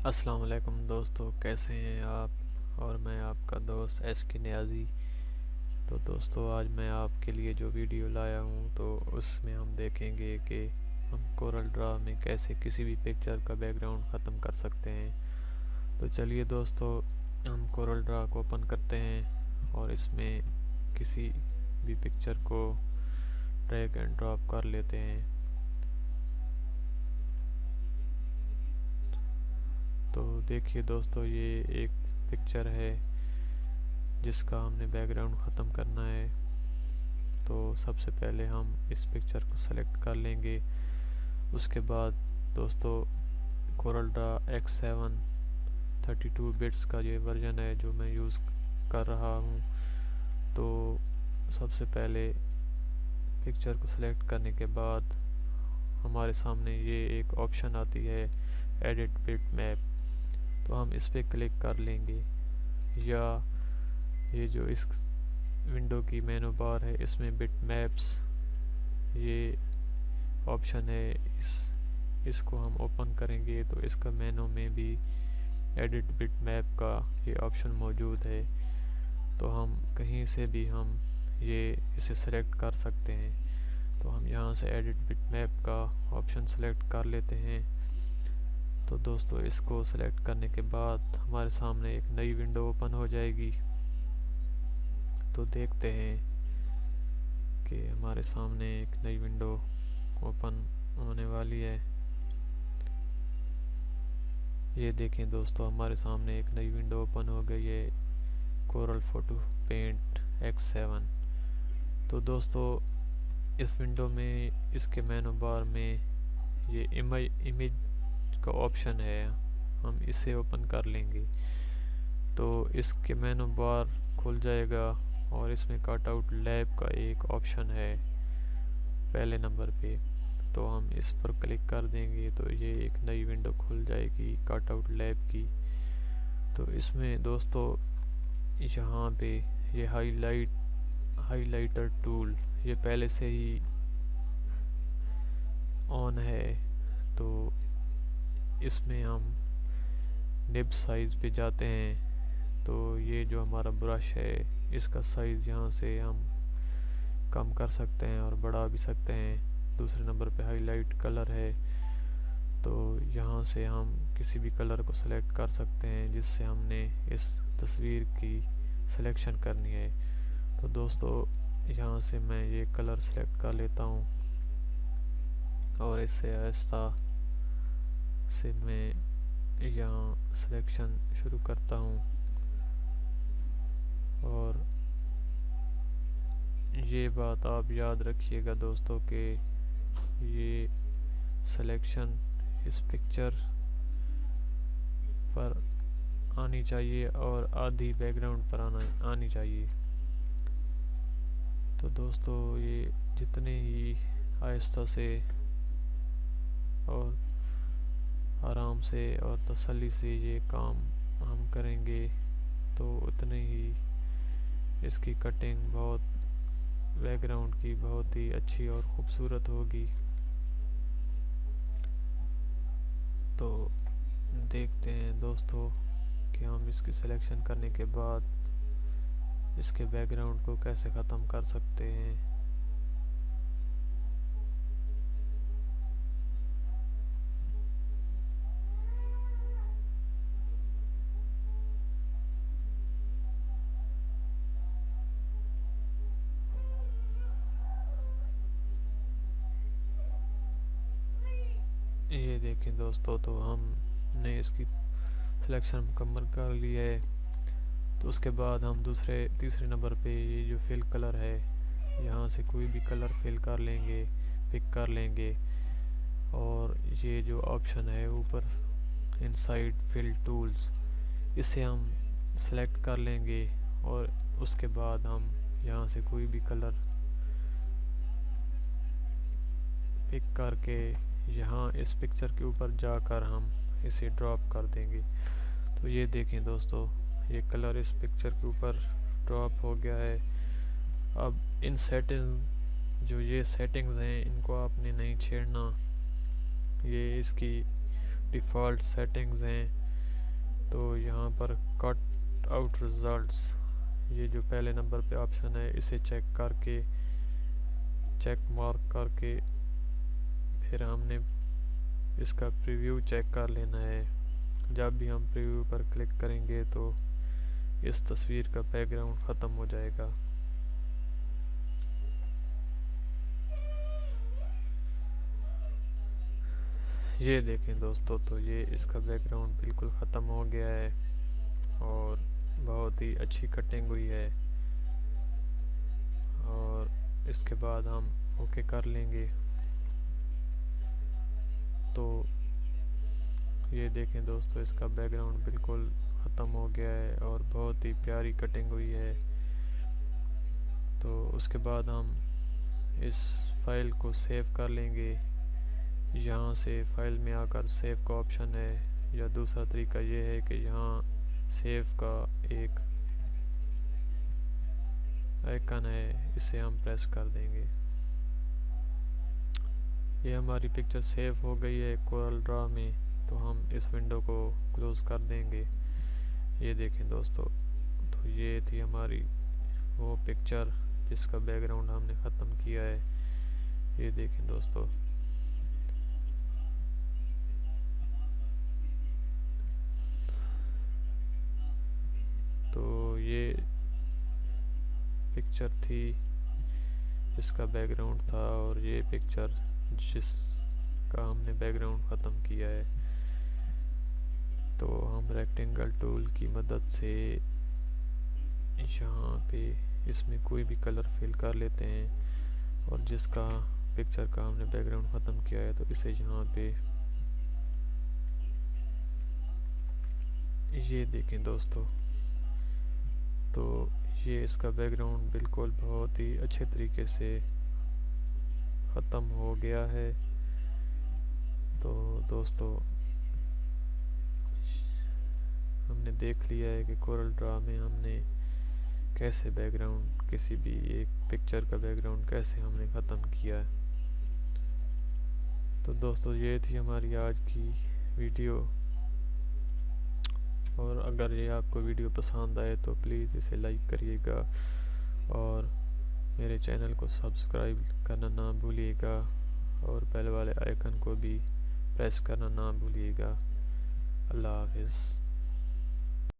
अस्सलाम वालेकुम दोस्तों, कैसे हैं आप। और मैं आपका दोस्त SK नियाज़ी। तो दोस्तों, आज मैं आपके लिए जो वीडियो लाया हूँ तो उसमें हम देखेंगे कि हम कोरल ड्रा में कैसे किसी भी पिक्चर का बैकग्राउंड ख़त्म कर सकते हैं। तो चलिए दोस्तों, हम कोरल ड्रा को ओपन करते हैं और इसमें किसी भी पिक्चर को ड्रैग एंड ड्रॉप कर लेते हैं। तो देखिए दोस्तों, ये एक पिक्चर है जिसका हमने बैकग्राउंड ख़त्म करना है। तो सबसे पहले हम इस पिक्चर को सेलेक्ट कर लेंगे। उसके बाद दोस्तों, कोरल ड्रा X7 32 बिट्स का ये वर्जन है जो मैं यूज़ कर रहा हूँ। तो सबसे पहले पिक्चर को सेलेक्ट करने के बाद हमारे सामने ये एक ऑप्शन आती है, एडिट बिट मैप। तो हम इस पर क्लिक कर लेंगे, या ये जो इस विंडो की मेनू बार है इसमें बिट मैप्स ये ऑप्शन है, इसको हम ओपन करेंगे तो इसका मेनू में भी एडिट बिट मैप का ये ऑप्शन मौजूद है। तो हम कहीं से भी हम इसे सेलेक्ट कर सकते हैं। तो हम यहाँ से एडिट बिट मैप का ऑप्शन सेलेक्ट कर लेते हैं। तो दोस्तों, इसको सेलेक्ट करने के बाद हमारे सामने एक नई विंडो ओपन हो जाएगी। तो देखते हैं कि हमारे सामने एक नई विंडो ओपन होने वाली है। ये देखें दोस्तों, हमारे सामने एक नई विंडो ओपन हो गई है, कोरल फोटो पेंट X7। तो दोस्तों, इस विंडो में इसके मेनू बार में ये इमेज का ऑप्शन है, हम इसे ओपन कर लेंगे तो इसके मेनू बार खुल जाएगा और इसमें कट आउट लैब का एक ऑप्शन है पहले नंबर पे। तो हम इस पर क्लिक कर देंगे तो ये एक नई विंडो खुल जाएगी कट आउट लैब की। तो इसमें दोस्तों, यहाँ पे ये हाइलाइटर टूल ये पहले से ही ऑन है। तो इसमें हम निब साइज़ पे जाते हैं। तो ये जो हमारा ब्रश है इसका साइज़ यहाँ से हम कम कर सकते हैं और बढ़ा भी सकते हैं। दूसरे नंबर पे हाईलाइट कलर है, तो यहाँ से हम किसी भी कलर को सेलेक्ट कर सकते हैं जिससे हमने इस तस्वीर की सिलेक्शन करनी है। तो दोस्तों, यहाँ से मैं ये कलर सेलेक्ट कर लेता हूँ और इससे आहिस्ता से मैं यहाँ सिलेक्शन शुरू करता हूँ। और ये बात आप याद रखिएगा दोस्तों कि ये सिलेक्शन इस पिक्चर पर आनी चाहिए और आधी बैकग्राउंड पर आनी चाहिए। तो दोस्तों, ये जितने ही आहिस्ता से और आराम से और तसल्ली से ये काम हम करेंगे तो उतने ही इसकी कटिंग बैकग्राउंड की बहुत ही अच्छी और ख़ूबसूरत होगी। तो देखते हैं दोस्तों कि हम इसकी सिलेक्शन करने के बाद इसके बैकग्राउंड को कैसे ख़त्म कर सकते हैं। ये देखें दोस्तों, तो हमने इसकी सिलेक्शन मुकम्मल कर ली है। तो उसके बाद हम तीसरे नंबर पे ये जो फिल कलर है, यहाँ से कोई भी कलर फिल कर लेंगे, पिक कर लेंगे। और ये जो ऑप्शन है ऊपर इनसाइड फिल टूल्स, इसे हम सेलेक्ट कर लेंगे और उसके बाद हम यहाँ से कोई भी कलर पिक करके यहाँ इस पिक्चर के ऊपर जाकर हम इसे ड्रॉप कर देंगे। तो ये देखें दोस्तों, ये कलर इस पिक्चर के ऊपर ड्रॉप हो गया है। अब इन ये सेटिंग्स हैं इनको आपने नहीं छेड़ना, ये इसकी डिफ़ॉल्ट सेटिंग्स हैं। तो यहाँ पर कट आउट रिजल्ट्स, ये जो पहले नंबर पे ऑप्शन है इसे चेक करके, चेक मार्क करके फिर हमने इसका प्रीव्यू चेक कर लेना है। जब भी हम प्रीव्यू पर क्लिक करेंगे तो इस तस्वीर का बैकग्राउंड ख़त्म हो जाएगा। ये देखें दोस्तों, तो ये इसका बैकग्राउंड बिल्कुल ख़त्म हो गया है और बहुत ही अच्छी कटिंग हुई है। और इसके बाद हम ओके कर लेंगे। तो ये देखें दोस्तों, इसका बैकग्राउंड बिल्कुल ख़त्म हो गया है और बहुत ही प्यारी कटिंग हुई है। तो उसके बाद हम इस फाइल को सेव कर लेंगे। यहाँ से फाइल में आकर सेव का ऑप्शन है, या दूसरा तरीका ये है कि यहाँ सेव का एक आइकन है, इसे हम प्रेस कर देंगे। ये हमारी पिक्चर सेव हो गई है कोरल ड्रा में। तो हम इस विंडो को क्लोज कर देंगे। ये देखें दोस्तों, तो ये थी हमारी वो पिक्चर जिसका बैकग्राउंड हमने ख़त्म किया है। ये देखें दोस्तों, तो ये पिक्चर थी जिसका बैकग्राउंड था और ये पिक्चर जिसका हमने बैकग्राउंड ख़त्म किया है। तो हम रेक्टेंगल टूल की मदद से यहाँ पे इसमें कोई भी कलर फिल कर लेते हैं और जिसका पिक्चर का हमने बैकग्राउंड ख़त्म किया है तो इसे यहाँ पे, ये देखें दोस्तों, तो ये इसका बैकग्राउंड बिल्कुल बहुत ही अच्छे तरीके से ख़त्म हो गया है। तो दोस्तों, हमने देख लिया है कि कोरल ड्रा में हमने कैसे बैकग्राउंड, किसी भी एक पिक्चर का बैकग्राउंड कैसे हमने ख़त्म किया है। तो दोस्तों, ये थी हमारी आज की वीडियो। और अगर ये आपको वीडियो पसंद आए तो प्लीज़ इसे लाइक करिएगा और मेरे चैनल को सब्सक्राइब करना ना भूलिएगा और बेल वाले आइकन को भी प्रेस करना ना भूलिएगा। अल्लाह हाफ़िज़।